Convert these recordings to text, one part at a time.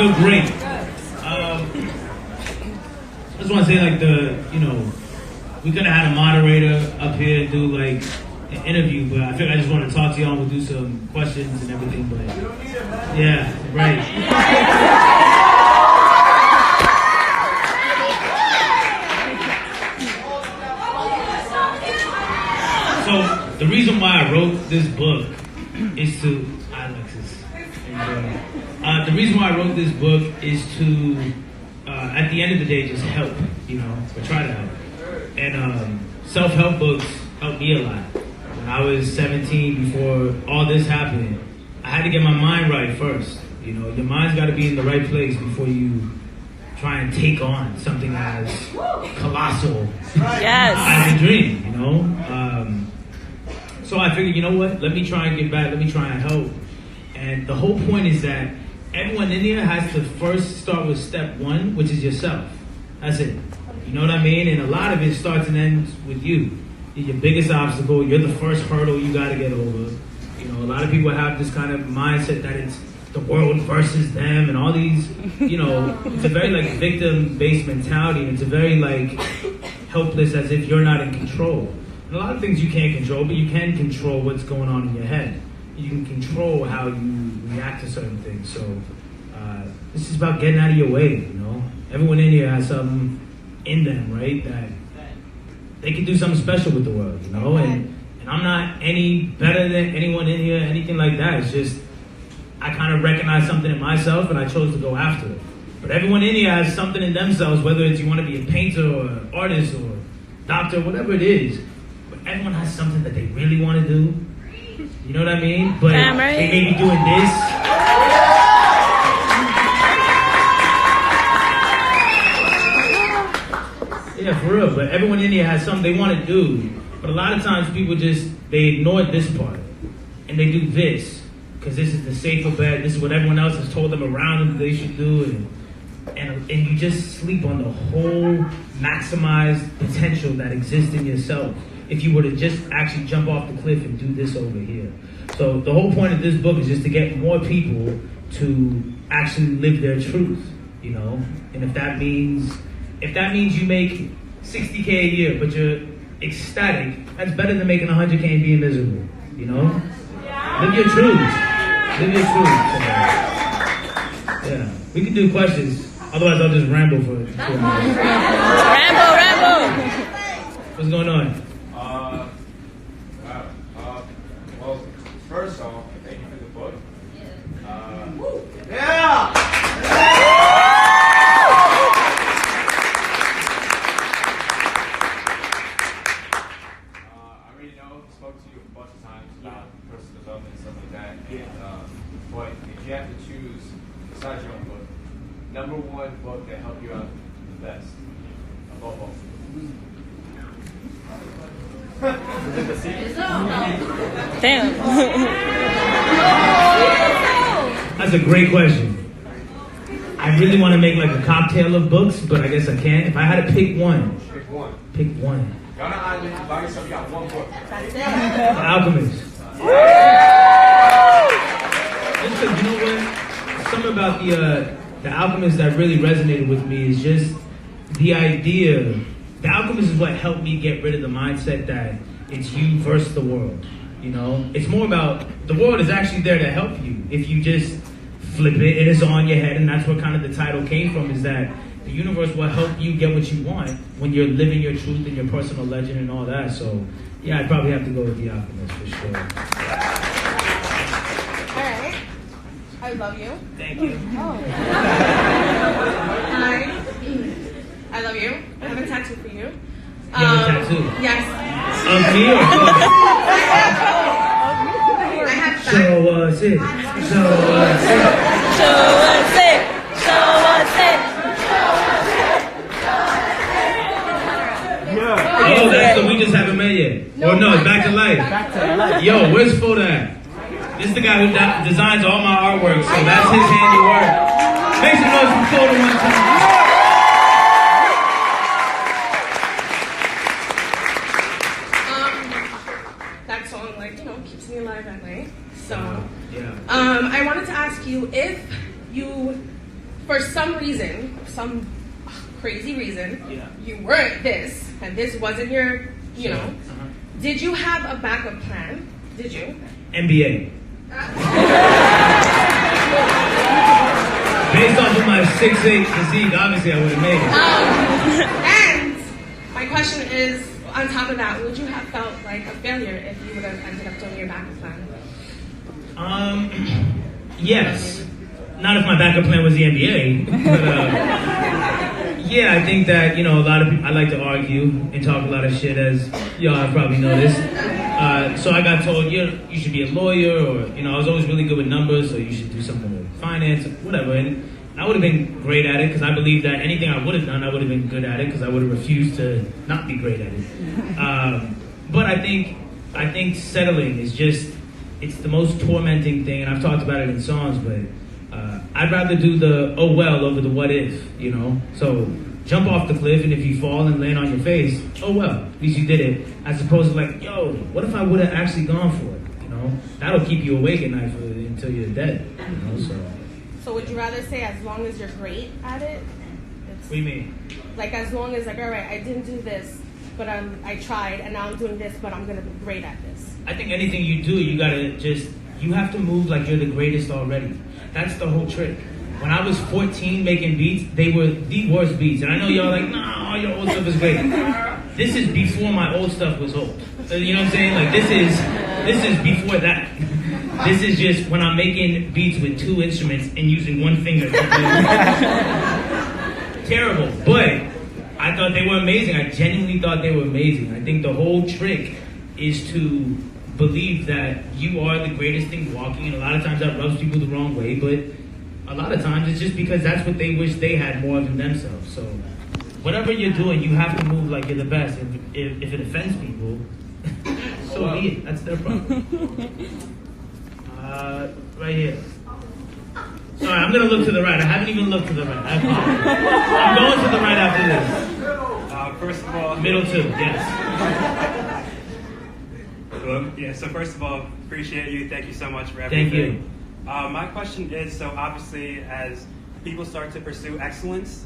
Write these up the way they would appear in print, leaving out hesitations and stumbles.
feel great. I just want to say, like, we could have had a moderator up here do, like, an interview, but I feel like I just want to talk to y'all. We'll do some questions and everything, but... Yeah, right. So, the reason why I wrote this book is to... Hi, Alexis. The reason why I wrote this book is to, at the end of the day, just help, or try to help. And self-help books helped me a lot. When I was 17, before all this happened, I had to get my mind right first. Your mind's got to be in the right place before you try and take on something as colossal as a dream, So I figured, you know what? Let me try and give back. Let me try and help. And the whole point is that everyone in here has to first start with step one, which is yourself. That's it. You know what I mean? And a lot of it starts and ends with you. You're your biggest obstacle. You're the first hurdle you got to get over. A lot of people have this kind of mindset that it's the world versus them and all these, it's a very like victim-based mentality. And it's a very like helpless, as if you're not in control. And a lot of things you can't control, but you can control what's going on in your head. You can control how you react to certain things. So this is about getting out of your way, Everyone in here has something in them, right? That they can do something special with the world, And I'm not any better than anyone in here, anything like that. It's just I kind of recognize something in myself and I chose to go after it. But everyone in here has something in themselves, whether it's you want to be a painter or an artist or doctor, whatever it is. But everyone has something that they really want to do. You know what I mean? But they may be doing this. Yeah, for real. But everyone in here has something they want to do. But a lot of times people they ignore this part. And they do this. Because this is the safer bet. This is what everyone else has told them around them they should do. And you just sleep on the whole maximized potential that exists in yourself. If you were to just actually jump off the cliff and do this over here. So the whole point of this book is just to get more people to actually live their truth, And if that means you make $60K a year, but you're ecstatic, that's better than making $100K and being miserable, Live your truth. Live your truth. Yeah, we can do questions. Otherwise, I'll just ramble for 2 hours. Ramble. What's going on? Well, first off, thank you for the book. I already spoke to you a bunch of times about personal development and stuff like that. But if you have to choose, besides your own book, number one book that helped you out the best, above all. Damn. That's a great question. I really want to make like a cocktail of books, but I guess I can't. If I had to pick one. Pick one. You're on an island, by yourself, you got one book. The Alchemist. Just because, you know what? Something about the Alchemist that really resonated with me is just the idea. The Alchemist is what helped me get rid of the mindset that it's you versus the world. It's more about the world is actually there to help you if you just flip it. It is on your head, and that's what kind of the title came from. Is that the universe will help you get what you want when you're living your truth and your personal legend and all that. So yeah, I'd probably have to go with the Alchemist for sure. All right. I love you. Thank you. Oh. I love you. I have a tattoo for you. You have a tattoo? Yes. Of me or I have Show us it. Show us it. Show us it. Show us it. Oh, that's the We Just Haven't Met Yet. Or no, it's Back to Life. Yo, where's Foda at? This is the guy who designs all my artwork, so that's his handiwork. Make some noise for Foda one time. that song, keeps me alive at night. So, yeah. I wanted to ask you if you for some reason, some crazy reason, Yeah. you weren't this, and this wasn't your, you know, Uh-huh. did you have a backup plan? Did you? NBA. Based off of my 6'8" physique, obviously I would have made it. And my question is, on top of that, would you have felt like a failure if you would have ended up doing your backup plan? Yes. Not if my backup plan was the NBA, but yeah, I think that, you know, a lot of people, I like to argue and talk a lot of shit, as y'all have probably noticed. So I got told, you should be a lawyer, or, you know, I was always really good with numbers, so you should do something with finance, whatever. And I would have been great at it, because I believe that anything I would have done, I would have been good at it, because I would have refused to not be great at it. But I think settling is just, it's the most tormenting thing, and I've talked about it in songs, but I'd rather do the oh well over the what if, you know? So jump off the cliff, and if you fall and land on your face, oh well, at least you did it, as opposed to like, yo, what if I would have actually gone for it, you know? That'll keep you awake at night until you're dead, you know, so. So would you rather say as long as you're great at it? What do you mean? Like as long as like, all right, I didn't do this, but I tried, and now I'm doing this, but I'm gonna be great at this. I think anything you do, you have to move like you're the greatest already. That's the whole trick. When I was 14 making beats, they were the worst beats. And I know y'all like, nah, all your old stuff is great. This is before my old stuff was old. You know what I'm saying? Like this is before that. This is just when I'm making beats with 2 instruments and using 1 finger. Terrible. But I thought they were amazing. I genuinely thought they were amazing. I think the whole trick is to believe that you are the greatest thing walking, and a lot of times that rubs people the wrong way, but a lot of times it's just because that's what they wish they had more of in themselves. So whatever you're doing, you have to move like you're the best. If it offends people, so be it. That's their problem. Right here. Sorry, I'm gonna look to the right. I haven't even looked to the right. I'm going to the right after this. First of all, Middle 2, yes. Yeah, so first of all, appreciate you. Thank you so much for everything. Thank you. My question is, so obviously as people start to pursue excellence,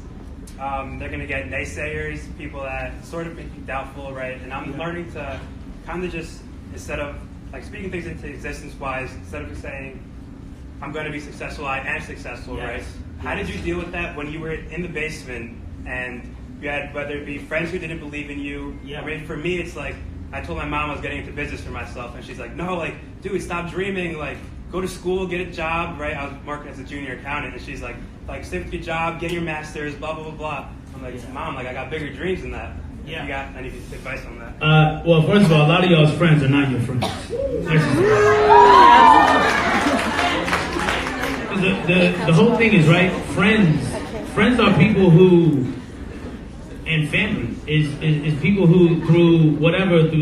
they're going to get naysayers, people that sort of make you doubtful, right? And I'm learning to kind of just, instead of like speaking things into existence-wise, instead of just saying, I'm going to be successful, I am successful, Yes. right? How did you deal with that when you were in the basement and you had, whether it be friends who didn't believe in you? Yeah. I mean, for me, it's like, I told my mom I was getting into business for myself, and she's like, no, like, dude, stop dreaming, like, go to school, get a job, right? I was working as a junior accountant, and she's like, stick with your job, get your master's, blah, blah, blah, blah. I'm like, Mom, like, I got bigger dreams than that. Yeah. You got any advice on that? Well, first of all, a lot of y'all's friends are not your friends. The whole thing is, right, friends are people who, and family is people who through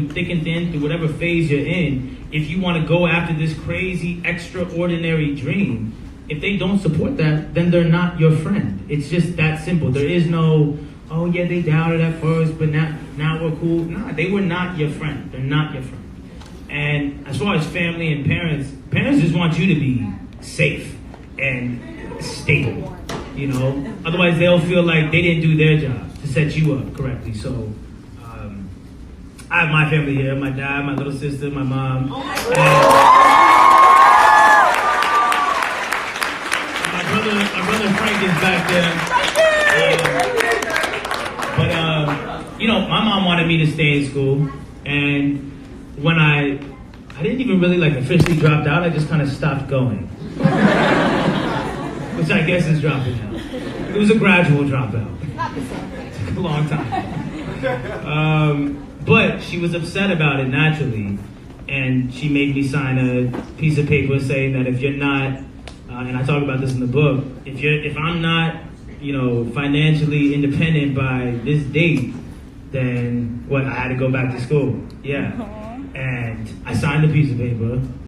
thick and thin, through whatever phase you're in, if you want to go after this crazy, extraordinary dream, if they don't support that, then they're not your friend. It's just that simple. There is no, oh yeah, they doubted at first, but now we're cool. Nah, they were not your friend. They're not your friend. And as far as family and parents just want you to be safe and stable, you know? Otherwise they'll feel like they didn't do their job to set you up correctly. So I have my family here, my dad, my little sister, my mom. My brother Frank is back there. You know, my mom wanted me to stay in school, and when I didn't even really like officially dropped out, I just kind of stopped going. Which I guess is dropping out. It was a gradual dropout. It took a long time. But she was upset about it naturally, and she made me sign a piece of paper saying that if you're not, and I talk about this in the book, if I'm not, you know, financially independent by this date, then I had to go back to school. Yeah. And I signed a piece of paper.